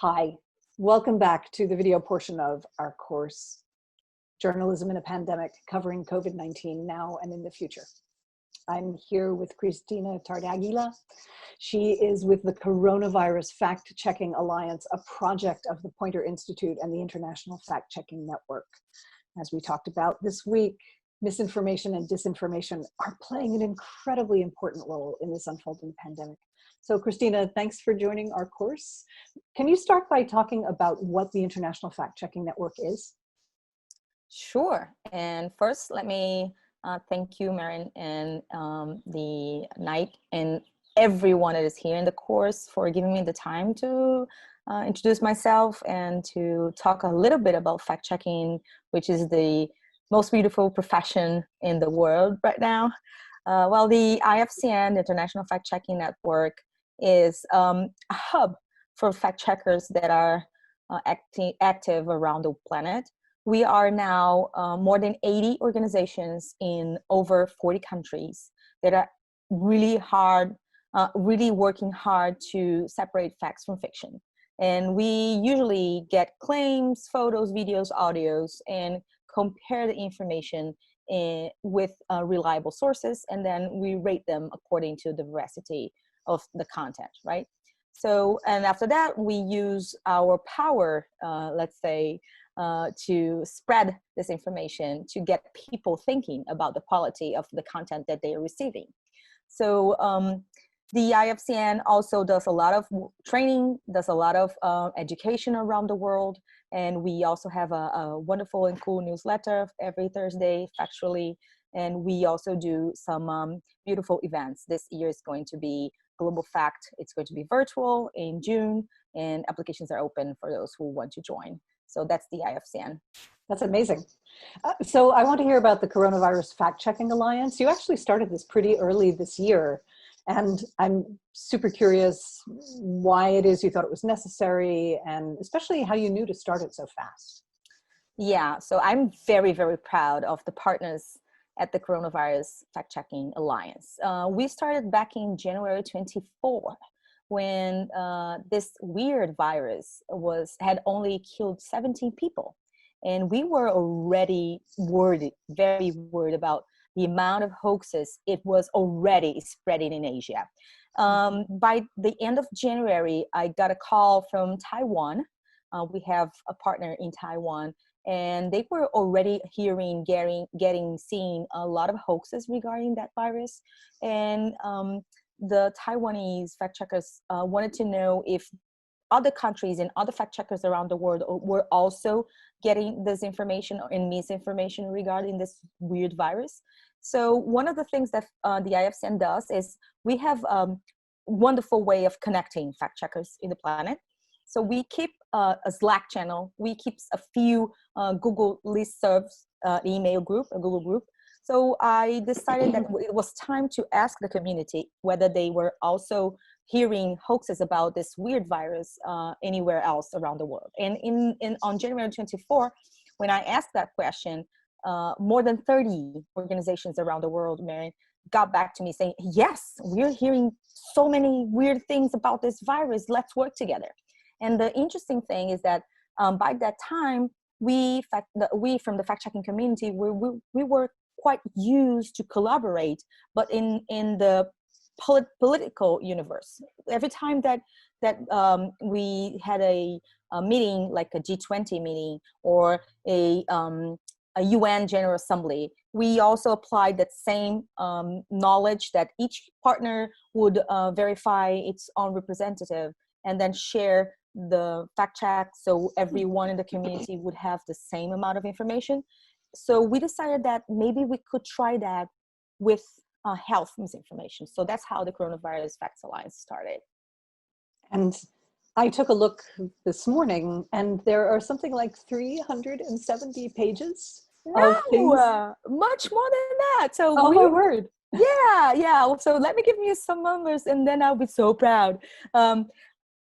Hi, welcome back to the video portion of our course, Journalism in a Pandemic, covering COVID-19 now and in the future. I'm here with Kristina Tardagila. She is with the Coronavirus Fact-Checking Alliance, a project of the Poynter Institute and the International Fact-Checking Network. As we talked about this week, misinformation and disinformation are playing an incredibly important role in this unfolding pandemic. So Kristina, thanks for joining our course. Can you start by talking about what the International Fact-Checking Network is? Sure. And first, let me thank you, Marin, and the Knight and everyone that is here in the course for giving me the time to introduce myself and to talk a little bit about fact-checking, which is the most beautiful profession in the world right now. Well, the IFCN, the International Fact-Checking Network, is a hub for fact-checkers that are active around the planet. We are now more than 80 organizations in over 40 countries that are really working hard to separate facts from fiction. And we usually get claims, photos, videos, audios, and compare the information with reliable sources, and then we rate them according to the veracity of the content, right? So, and after that, we use our power, let's say, to spread this information to get people thinking about the quality of the content that they are receiving. So the IFCN also does a lot of training, does a lot of education around the world. And we also have a wonderful and cool newsletter every Thursday, factually. And we also do some beautiful events. This year is going to be Global Fact. It's going to be virtual in June, and applications are open for those who want to join. So that's the IFCN. That's amazing. So I want to hear about the Coronavirus Fact-Checking Alliance. You actually started this pretty early this year, and I'm super curious why it is you thought it was necessary, and especially how you knew to start it so fast. Yeah, so I'm very, very proud of the partners at the Coronavirus Fact-Checking Alliance. We started back in January 24, when this weird virus had only killed 17 people. And we were already worried, very worried about the amount of hoaxes it was already spreading in Asia. By the end of January, I got a call from Taiwan. We have a partner in Taiwan, and they were already seeing a lot of hoaxes regarding that virus. And the Taiwanese fact checkers wanted to know if other countries and other fact checkers around the world were also getting this information and misinformation regarding this weird virus. So one of the things that the IFCN does is we have a wonderful way of connecting fact checkers in the planet. So we keep a Slack channel. We keep a few Google listservs, email group, a Google group. So I decided that it was time to ask the community whether they were also hearing hoaxes about this weird virus anywhere else around the world. And on January 24, when I asked that question, more than 30 organizations around the world, Mary, got back to me saying, yes, we're hearing so many weird things about this virus. Let's work together. And the interesting thing is that by that time, we from the fact-checking community, we were quite used to collaborate, but in the political universe. Every time that we had a meeting, like a G20 meeting or a UN General Assembly, we also applied that same knowledge that each partner would verify its own representative and then share the fact check, so everyone in the community would have the same amount of information. So we decided that maybe we could try that with health misinformation. So that's how the Coronavirus Facts Alliance started. And I took a look this morning, and there are something like 370 pages of things. Much more than that. So oh my word. Yeah. So let me give you some numbers, and then I'll be so proud.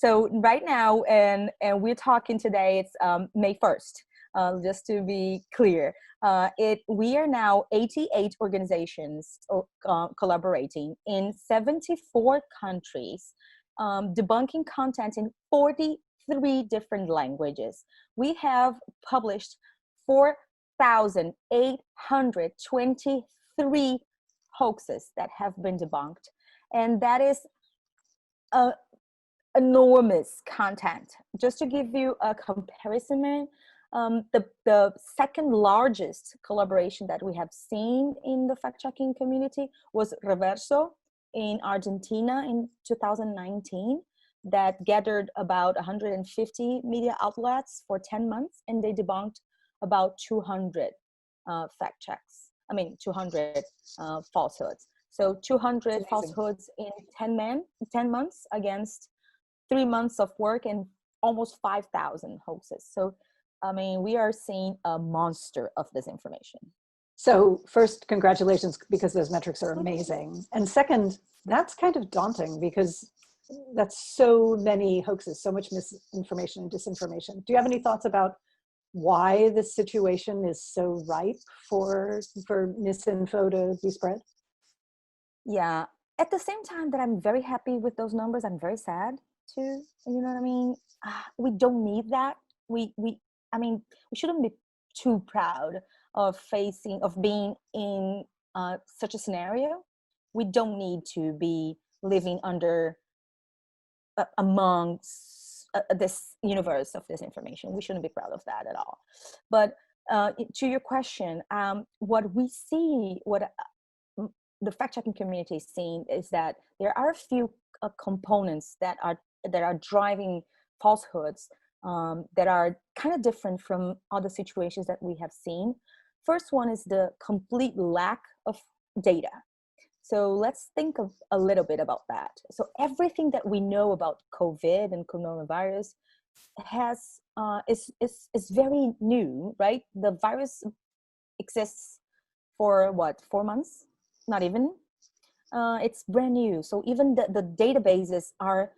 So right now, and we're talking today, it's May 1st, just to be clear. We are now 88 organizations collaborating in 74 countries, debunking content in 40 3 different languages. We have published 4,823 hoaxes that have been debunked. And that is enormous content. Just to give you a comparison, the second largest collaboration that we have seen in the fact-checking community was Reverso in Argentina in 2019, that gathered about 150 media outlets for 10 months, and they debunked about 200 fact checks. 200 falsehoods. So 200 falsehoods in 10 months against 3 months of work and almost 5,000 hoaxes. So, we are seeing a monster of disinformation. So first, congratulations, because those metrics are amazing. And second, that's kind of daunting because that's so many hoaxes, so much misinformation and disinformation. Do you have any thoughts about why this situation is so ripe for misinfo to be spread? Yeah. At the same time that I'm very happy with those numbers, I'm very sad too. You know what I mean? We don't need that. We shouldn't be too proud of being in such a scenario. We don't need to be living amongst this universe of disinformation. We shouldn't be proud of that at all. But to your question, what we see, what the fact-checking community is seeing, is that there are a few components that are driving falsehoods that are kind of different from other situations that we have seen. First one is the complete lack of data. So let's think of a little bit about that. So everything that we know about COVID and coronavirus is very new, right? The virus exists for what, 4 months? Not even. It's brand new. So even the databases are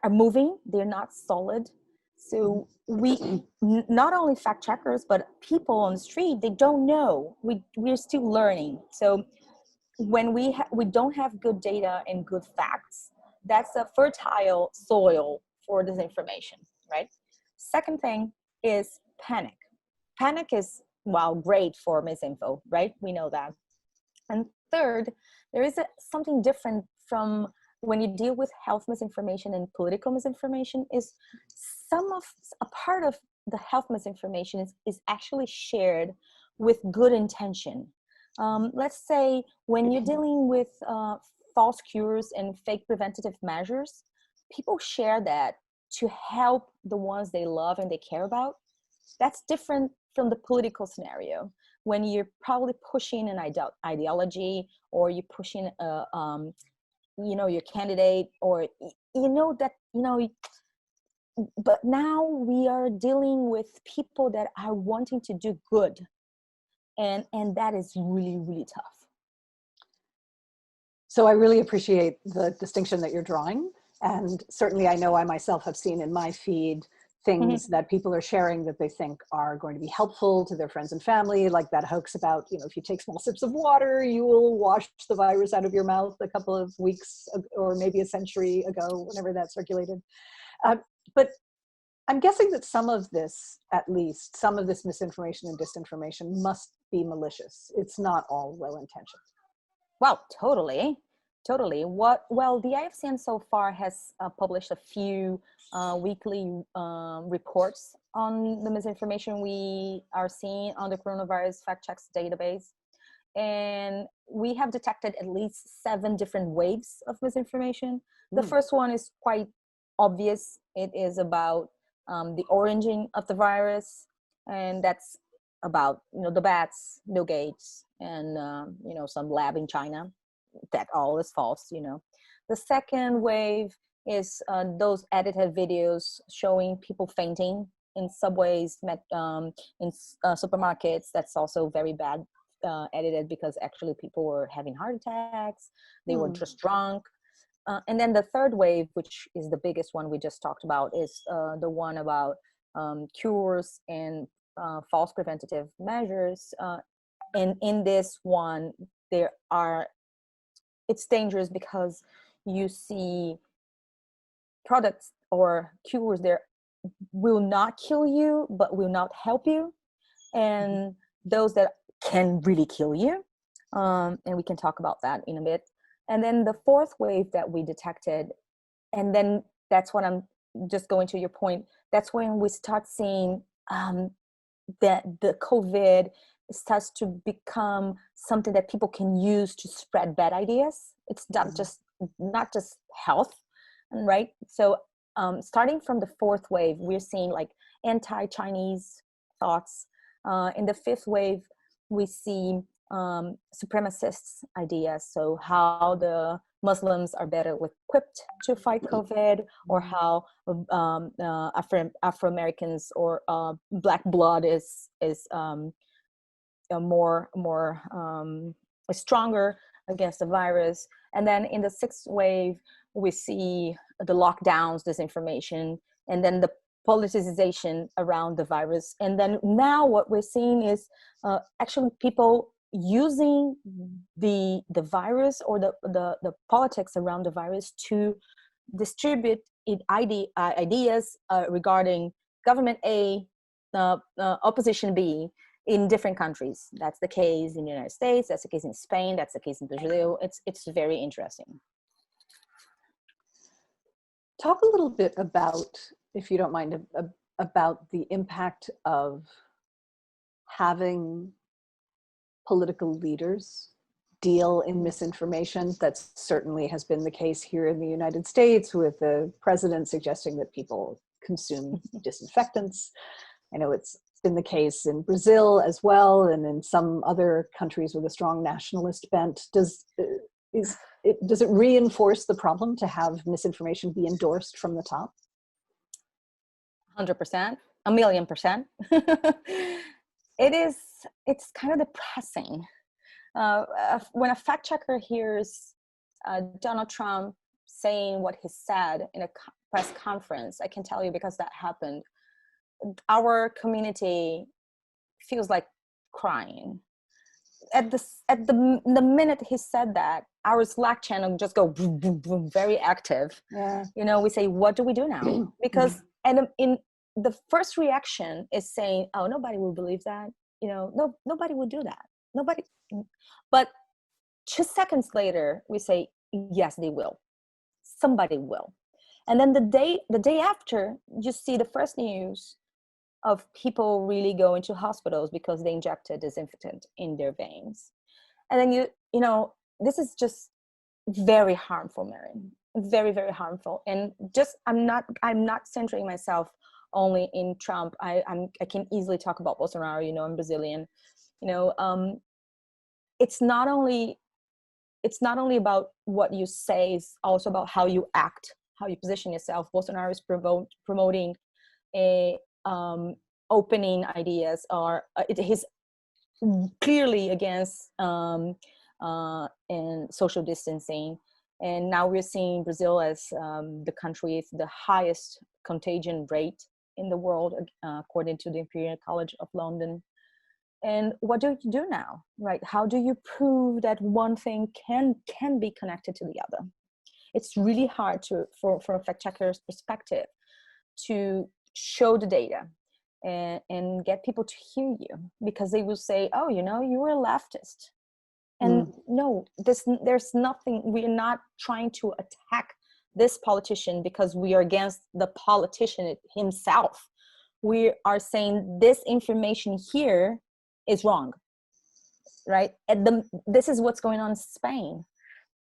moving. They're not solid. So we, not only fact checkers, but people on the street, they don't know. We're still learning. So when we don't have good data and good facts, that's a fertile soil for disinformation, right? Second thing is panic. Panic is, great for misinfo, right? We know that. And third, there is something different from when you deal with health misinformation and political misinformation. Is a part of the health misinformation is actually shared with good intention. Let's say when you're dealing with false cures and fake preventative measures, people share that to help the ones they love and they care about. That's different from the political scenario, when you're probably pushing an ideology, or you're pushing your candidate, or but now we are dealing with people that are wanting to do good. And that is really, really tough. So I really appreciate the distinction that you're drawing. And certainly I know I myself have seen in my feed things that people are sharing that they think are going to be helpful to their friends and family, like that hoax about, if you take small sips of water, you will wash the virus out of your mouth a couple of weeks or maybe a century ago, whenever that circulated. But I'm guessing that some of this misinformation and disinformation must be malicious. It's not all well-intentioned. Well, totally. The IFCN so far has published a few weekly reports on the misinformation we are seeing on the coronavirus fact checks database. And we have detected at least 7 different waves of misinformation. The first one is quite obvious. It is about the origin of the virus, and that's about the bats, Bill Gates, and some lab in China. That all is false. The second wave is those edited videos showing people fainting in subways, in supermarkets. That's also very bad, edited, because actually people were having heart attacks. They were just drunk. And then the third wave, which is the biggest one we just talked about, is the one about cures and false preventative measures. And in this one, it's dangerous because you see products or cures, they're will not kill you, but will not help you, and those that can really kill you. And we can talk about that in a bit. And then the fourth wave that we detected, and then that's what I'm just going to your point, that's when we start seeing that the COVID starts to become something that people can use to spread bad ideas. It's not just health, right? So starting from the fourth wave, we're seeing like anti-Chinese thoughts. In the fifth wave, we see supremacists ideas. So how the Muslims are better equipped to fight COVID, or how Afro-Americans or Black blood is more stronger against the virus. And then in the sixth wave, we see the lockdowns, disinformation, and then the politicization around the virus. And then now what we're seeing is actually people using the virus or the politics around the virus to distribute ideas regarding government A, opposition B, in different countries. That's the case in the United States, that's the case in Spain, that's the case in Brazil. It's very interesting. Talk a little bit about, if you don't mind, about the impact of having political leaders deal in misinformation. That certainly has been the case here in the United States, with the president suggesting that people consume disinfectants. I know it's been the case in Brazil as well, and in some other countries with a strong nationalist bent. Does it reinforce the problem to have misinformation be endorsed from the top? 100%, 1,000,000%. It's kind of depressing. When a fact checker hears Donald Trump saying what he said in a press conference, I can tell you, because that happened, our community feels like crying. At the minute he said that, our Slack channel just go boom, boom, boom, very active. Yeah. You know, we say, what do we do now? Because and in the first reaction is saying, oh, nobody will believe that. You know, nobody will do that. Nobody. But 2 seconds later, we say, yes, they will. Somebody will. And then the day after, you see the first news of people really going to hospitals because they injected disinfectant in their veins. And then you know, this is just very harmful, Marion. Very, very harmful. And just I'm not centering myself only in Trump. I can easily talk about Bolsonaro. You know, I'm Brazilian. You know, it's not only about what you say, it's also about how you act, how you position yourself. Bolsonaro is promoting a opening ideas, or he's clearly against and social distancing. And now we're seeing Brazil as the country with the highest contagion rate in the world, according to the Imperial College of London. And what do you do now, right? How do you prove that one thing can be connected to the other? It's really hard for a fact checker's perspective to show the data and get people to hear you, because they will say, oh, you know, you were a leftist. And no, there's nothing, we're not trying to attack this politician because we are against the politician himself. We are saying this information here is wrong, right? This is what's going on in Spain.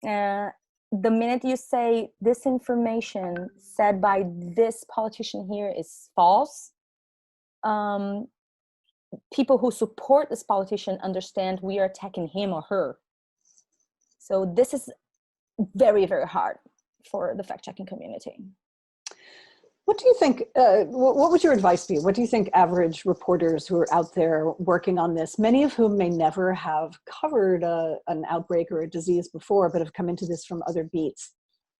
The minute you say this information said by this politician here is false, people who support this politician understand we are attacking him or her. So this is very, very hard for the fact-checking community. What do you think, what would your advice be? What do you think average reporters who are out there working on this, many of whom may never have covered an outbreak or a disease before, but have come into this from other beats,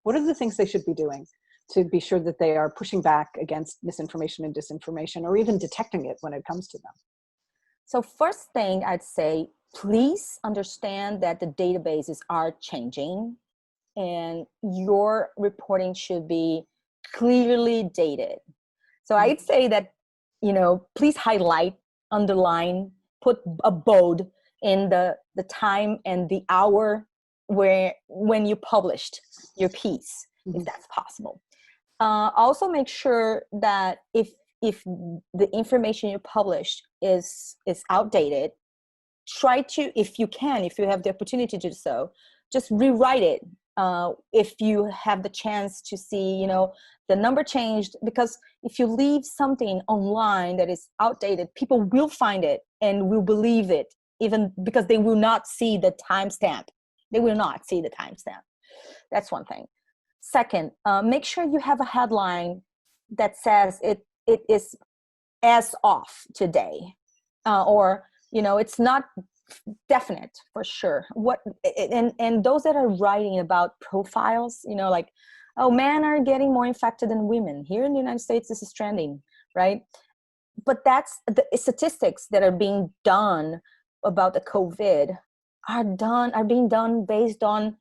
what are the things they should be doing to be sure that they are pushing back against misinformation and disinformation, or even detecting it when it comes to them? So first thing I'd say, please understand that the databases are changing and your reporting should be clearly dated. So I'd say that, please highlight, underline, put a bold in the time and the hour when you published your piece, if that's possible. Also make sure that if the information you published is outdated, try to, if you have the opportunity to do so, just rewrite it. If you have the chance to see, the number changed, because if you leave something online that is outdated, people will find it and will believe it, even because they will not see the timestamp. They will not see the timestamp. That's one thing. Second, make sure you have a headline that says it is as of today, or it's not definite for sure. And those that are writing about profiles, like, oh, men are getting more infected than women here in the United States, this is trending, right? But that's the statistics that are being done about the COVID are being done based on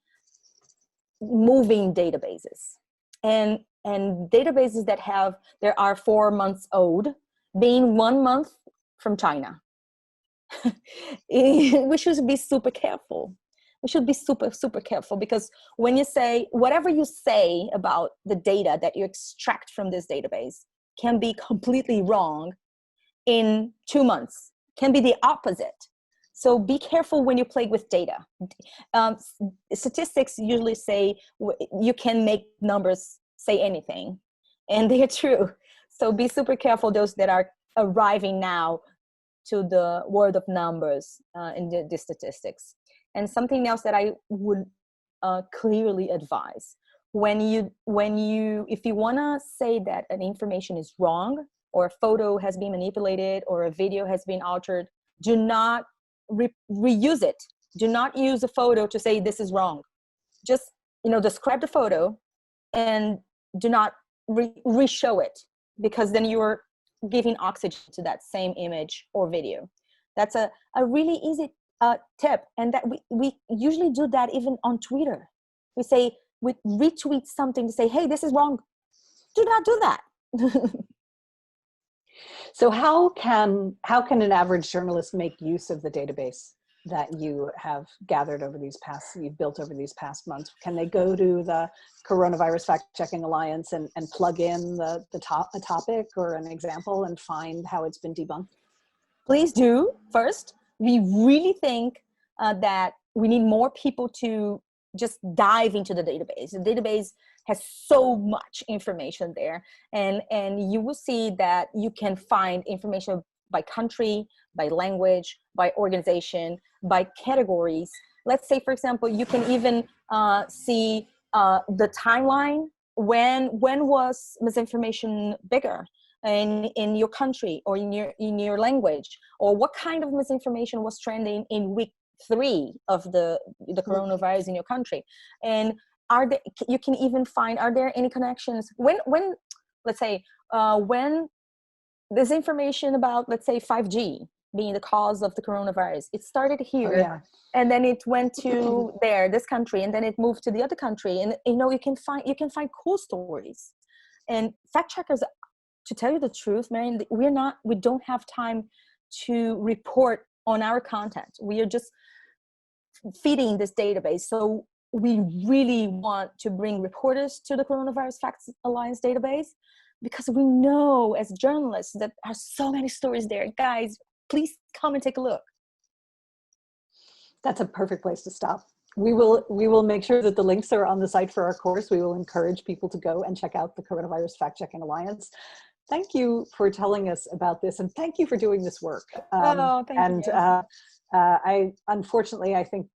moving databases, and databases that are 4 months old, being 1 month from China. We should be super careful. We should be super careful, because when you say, whatever you say about the data that you extract from this database can be completely wrong in 2 months, can be the opposite. So be careful when you play with data. Statistics usually say you can make numbers say anything, and they are true. So be super careful, those that are arriving now to the world of numbers in the statistics. And something else that I would clearly advise, if you want to say that an information is wrong, or a photo has been manipulated, or a video has been altered, do not reuse it. Do not use a photo to say this is wrong. Just describe the photo and do not re-show it, because then you're giving oxygen to that same image or video. That's a really easy tip, and that we usually do that even on Twitter. We retweet something to say, hey, this is wrong. Do not do that. So how can an average journalist make use of the database that you have you've built over these past months? Can they go to the Coronavirus Fact-Checking Alliance and plug in a topic or an example and find how it's been debunked? Please do. First, we really think that we need more people to just dive into the database. The database has so much information there, and you will see that you can find information by country, by language, by organization, by categories. Let's say, for example, you can even see the timeline. When was misinformation bigger in your country or in your language, or what kind of misinformation was trending in week 3 of the coronavirus in your country? And you can even find, are there any connections when let's say when this information about, let's say, 5G being the cause of the coronavirus, it started here. Oh, yeah. And then it went to this country, and then it moved to the other country, and you can find cool stories. And fact checkers, to tell you the truth, Marian, we don't have time to report on our content. We are just feeding this database. So we really want to bring reporters to the Coronavirus Facts Alliance database, because we know as journalists that there are so many stories there. Guys, please come and take a look. That's a perfect place to stop. We will make sure that the links are on the site for our course. We will encourage people to go and check out the Coronavirus Fact-Checking Alliance. Thank you for telling us about this, and thank you for doing this work. Thank you. Unfortunately, I think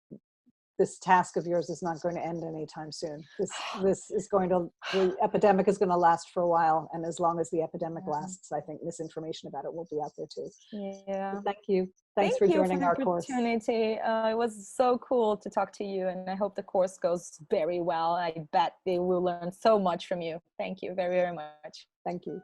this task of yours is not going to end anytime soon. This is the epidemic is going to last for a while, and as long as the epidemic lasts, I think misinformation about it will be out there too. Yeah. So thank you. Thanks for joining our course. It was so cool to talk to you, and I hope the course goes very well. I bet they will learn so much from you. Thank you very, very much. Thank you.